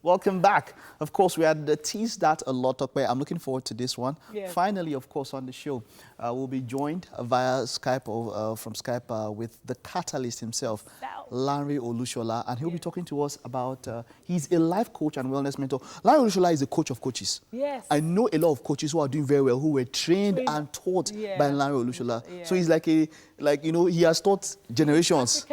Welcome back. Of course, we had teased that a lot, but I'm looking forward to this one. Yes. Finally, of course, on the show, we'll be joined via Skype or from Skype with the catalyst himself, Lanre Olusola, and he'll be talking to us about, he's a life coach and wellness mentor. Lanre Olusola is a coach of coaches. Yes. I know a lot of coaches who are doing very well, who were trained and taught by Lanre Olusola. Yeah. So he's he has taught generations.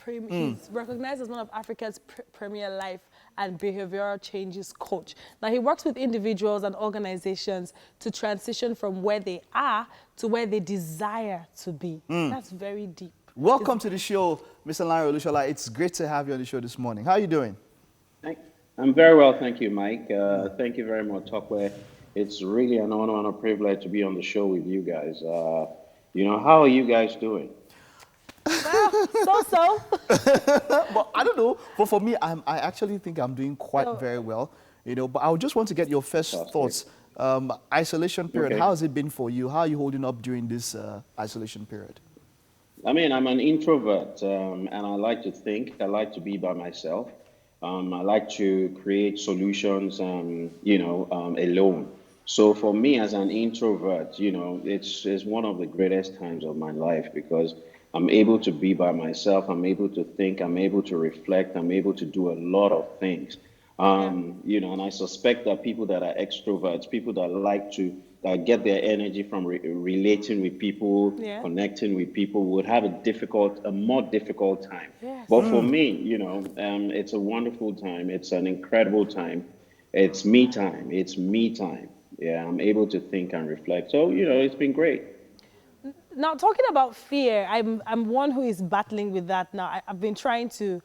He's recognized as one of Africa's premier life and behavioral changes coach. Now, he works with individuals and organizations to transition from where they are to where they desire to be. That's very deep. Welcome to the show, Mr. Lanre Olusola. It's great to have you on the show this morning. How are you doing? I'm very well, thank you, Mike. Thank you very much, Tokwe. It's really an honor and a privilege to be on the show with you guys. How are you guys doing? Well, so. But I don't know. But for me, I actually think I'm doing quite very well. But I just want to get your first thoughts. Isolation period. Okay. How has it been for you? How are you holding up during this isolation period? I mean, I'm an introvert, and I like to think. I like to be by myself. I like to create solutions, alone. So for me, as an introvert, it's one of the greatest times of my life because I'm able to be by myself. I'm able to think. I'm able to reflect. I'm able to do a lot of things. And I suspect that people that are extroverts, people that get their energy from relating with people, connecting with people, would have a more difficult time. Yes. But for me, it's a wonderful time. It's an incredible time. It's me time. It's me time. Yeah, I'm able to think and reflect. So, it's been great. Now, talking about fear, I'm one who is battling with that now. I've been trying to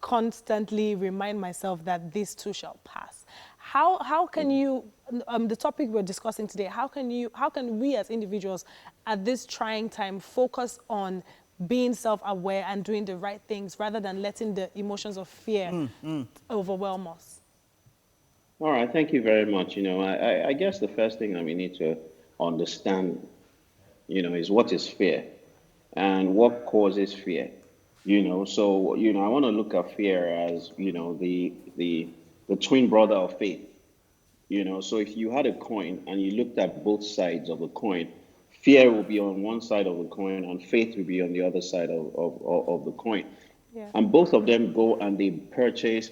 constantly remind myself that this too shall pass. How can you, the topic we're discussing today, how can we as individuals at this trying time focus on being self-aware and doing the right things rather than letting the emotions of fear overwhelm us? All right, thank you very much. I guess the first thing that we need to understand is what is fear and what causes fear. So, I want to look at fear as, the twin brother of faith. So if you had a coin and you looked at both sides of the coin, fear will be on one side of the coin and faith will be on the other side of the coin. Yeah. And both of them go and they purchase,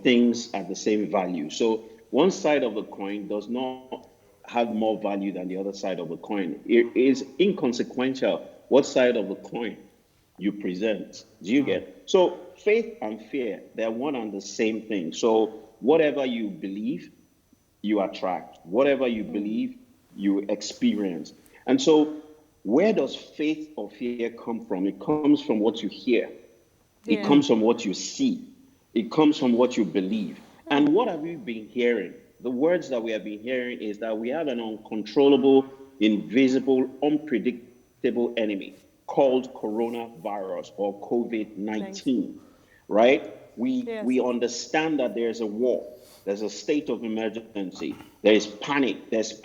things at the same value. So one side of the coin does not have more value than the other side of the coin. It is inconsequential what side of the coin you present. Do you get? So faith and fear, they're one and the same thing. So whatever you believe, you attract. Whatever you believe, you experience. And so where does faith or fear come from? It comes from what you hear. It comes from what you see. It comes from what you believe. And what have we been hearing? The words that we have been hearing is that we have an uncontrollable, invisible, unpredictable enemy called coronavirus or COVID-19, right? We understand that there's a war, there's a state of emergency, there is panic, there's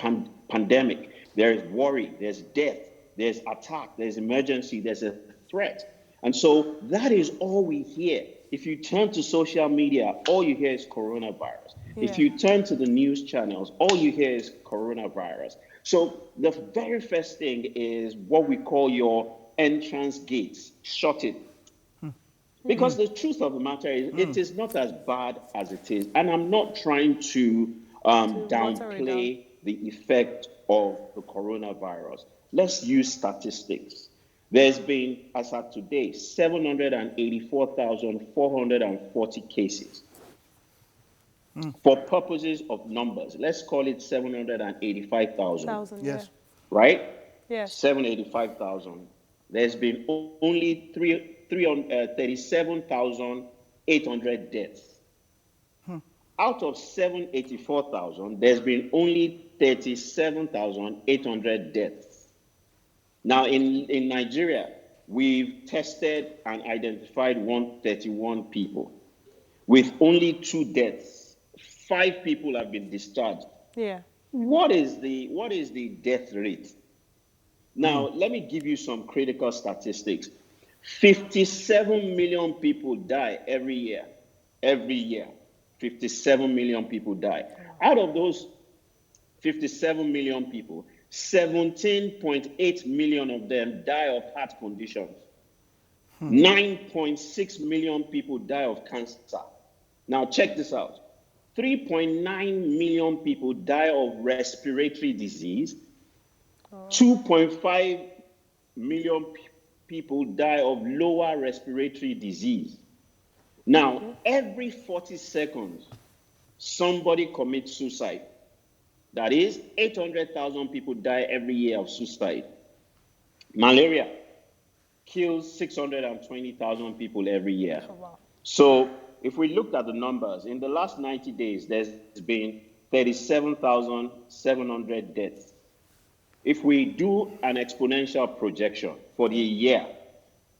pandemic, there is worry, there's death, there's attack, there's emergency, there's a threat. And so that is all we hear. If you turn to social media, all you hear is coronavirus. If you turn to the news channels, all you hear is coronavirus. So the very first thing is what we call your entrance gates. Shut it. Because the truth of the matter is, it is not as bad as it is. And I'm not trying to downplay the effect of the coronavirus. Let's use statistics. There's been, as of today, 784,440 cases. For purposes of numbers, let's call it 785,000. Yes. Right? Yes. 785,000. There's been only 37,800 deaths. Out of 784,000, there's been only 37,800 deaths. Now, in Nigeria, we've tested and identified 131 people with only 2 deaths. 5 people have been discharged. Yeah. What is the death rate? Now, let me give you some critical statistics. 57 million people die every year every year. 57 million people die. Out of those 57 million people, 17.8 million of them die of heart conditions. 9.6 million people die of cancer. Now, check this out. 3.9 million people die of respiratory disease. 2.5 million people die of lower respiratory disease. Now, every 40 seconds, somebody commits suicide. That is, 800,000 people die every year of suicide. Malaria kills 620,000 people every year. Oh, wow. So if we looked at the numbers, in the last 90 days, there's been 37,700 deaths. If we do an exponential projection for the year,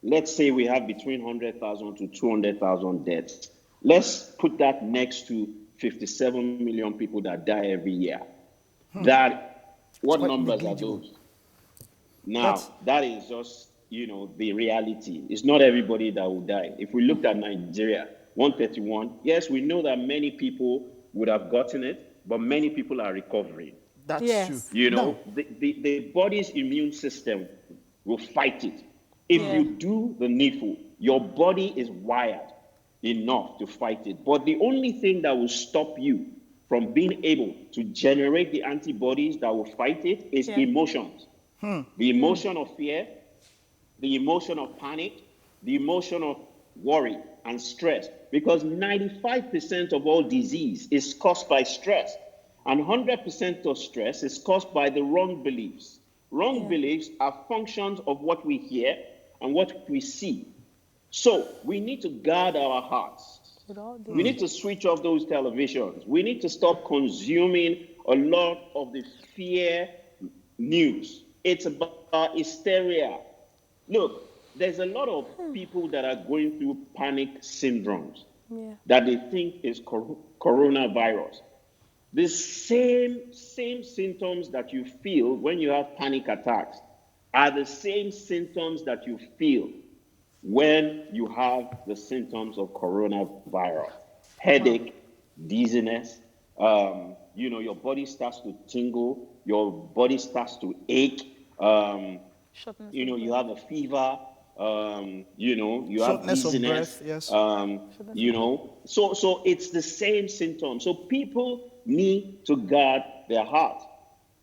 let's say we have between 100,000 to 200,000 deaths. Let's put that next to 57 million people that die every year. What numbers negligible. Are those? Now, that is just, the reality. It's not everybody that will die. If we looked at Nigeria, 131, yes, we know that many people would have gotten it, but many people are recovering. That's true. The body's immune system will fight it. If you do the needful, your body is wired enough to fight it. But the only thing that will stop you from being able to generate the antibodies that will fight it is emotions. The emotion of fear, the emotion of panic, the emotion of worry and stress. Because 95% of all disease is caused by stress. And 100% of stress is caused by the wrong beliefs. Wrong beliefs are functions of what we hear and what we see. So we need to guard our hearts. We need to switch off those televisions. We need to stop consuming a lot of the fear news. It's about hysteria. Look, there's a lot of people that are going through panic syndromes that they think is coronavirus. The same symptoms that you feel when you have panic attacks are the same symptoms that you feel when you have the symptoms of coronavirus. Headache, dizziness, your body starts to tingle, your body starts to ache, you have a fever, you have dizziness, yes. So it's the same symptoms. So people need to guard their heart.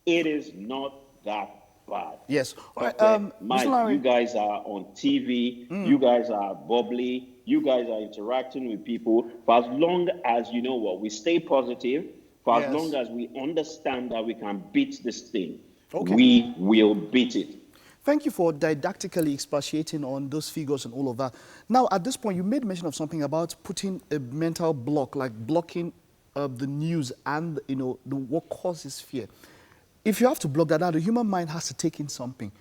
It is not that bad. Yes. All right, Mike, you guys are on TV. You guys are bubbly. You guys are interacting with people. For as long as we stay positive. For as long as we understand that we can beat this thing, we will beat it. Thank you for didactically expatiating on those figures and all of that. Now, at this point, you made mention of something about putting a mental block, like blocking the news and what causes fear. If you have to block that now, the human mind has to take in something.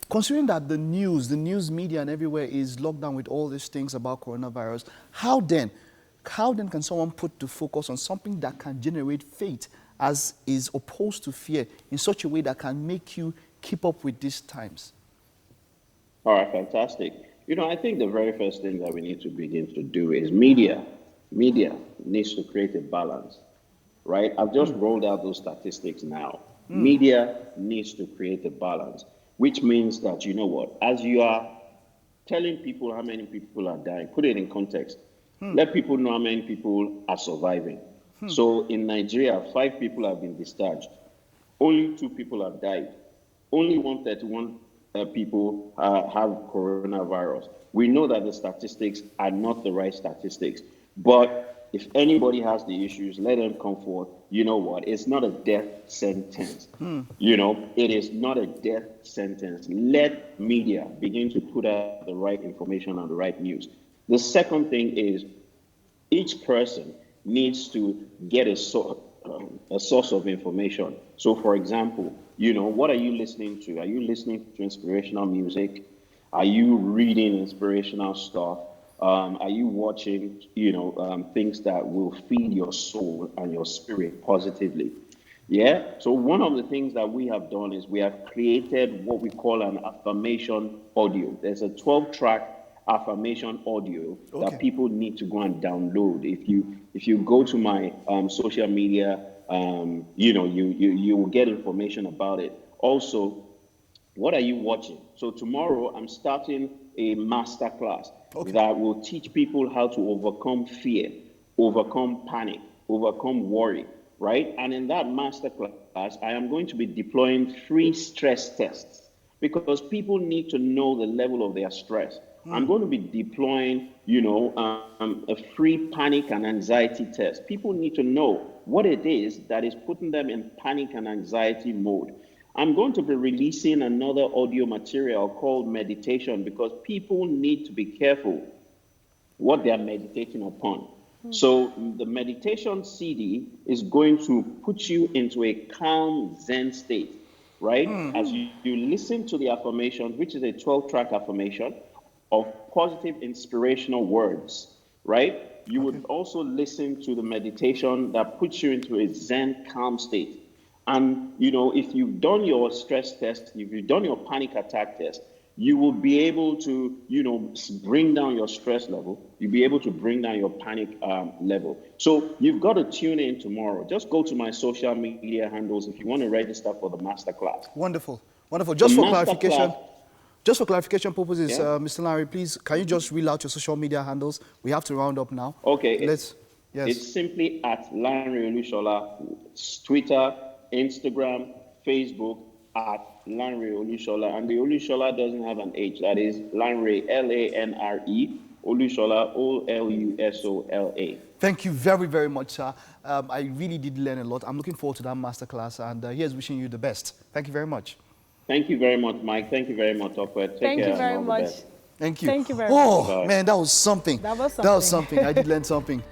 Considering that the news media and everywhere is locked down with all these things about coronavirus, how then can someone put the focus on something that can generate faith as is opposed to fear in such a way that can make you keep up with these times? All right, fantastic. I think the very first thing that we need to begin to do is media needs to create a balance, right? I've just rolled out those statistics now. Media needs to create a balance, which means that, as you are telling people how many people are dying, put it in context. Let people know how many people are surviving. So in Nigeria, 5 people have been discharged. Only 2 people have died. Only 131 people have coronavirus. We know that the statistics are not the right statistics. But if anybody has the issues, let them come forth. You know what? It's not a death sentence. It is not a death sentence. Let media begin to put out the right information and the right news. The second thing is each person needs to get a source of information. So, for example, what are you listening to? Are you listening to inspirational music? Are you reading inspirational stuff? Are you watching, things that will feed your soul and your spirit positively? Yeah. So one of the things that we have done is we have created what we call an affirmation audio. There's a 12-track affirmation audio that people need to go and download. If you go to my social media, you will get information about it. Also, what are you watching? So tomorrow I'm starting a master class that will teach people how to overcome fear, overcome panic, overcome worry, right? And in that master class, I am going to be deploying free stress tests because people need to know the level of their stress. I'm going to be deploying, a free panic and anxiety test. People need to know what it is that is putting them in panic and anxiety mode. I'm going to be releasing another audio material called meditation because people need to be careful what they are meditating upon. So the meditation CD is going to put you into a calm Zen state, right? As you listen to the affirmation, which is a 12-track affirmation of positive inspirational words, right? You would also listen to the meditation that puts you into a Zen calm state. And, if you've done your stress test, if you've done your panic attack test, you will be able to, bring down your stress level. You'll be able to bring down your panic level. So you've got to tune in tomorrow. Just go to my social media handles if you want to register for the masterclass. Wonderful. Wonderful. Just for clarification purposes, Mr. Lanre, please, can you just reel out your social media handles? We have to round up now. Okay. It's simply at Lanre Olusola, Twitter, Instagram, Facebook, at Lanre Olusola. And the Olusola doesn't have an H. That is Lanre, Lanre, Olusola, Olusola. Thank you very, very much, sir. I really did learn a lot. I'm looking forward to that masterclass, and here's wishing you the best. Thank you very much. Thank you very much, Mike. Thank you very much, Okwet. Thank you very much. Thank you. Thank you very much. Oh, man, that was something. That was something. That was something. I did learn something.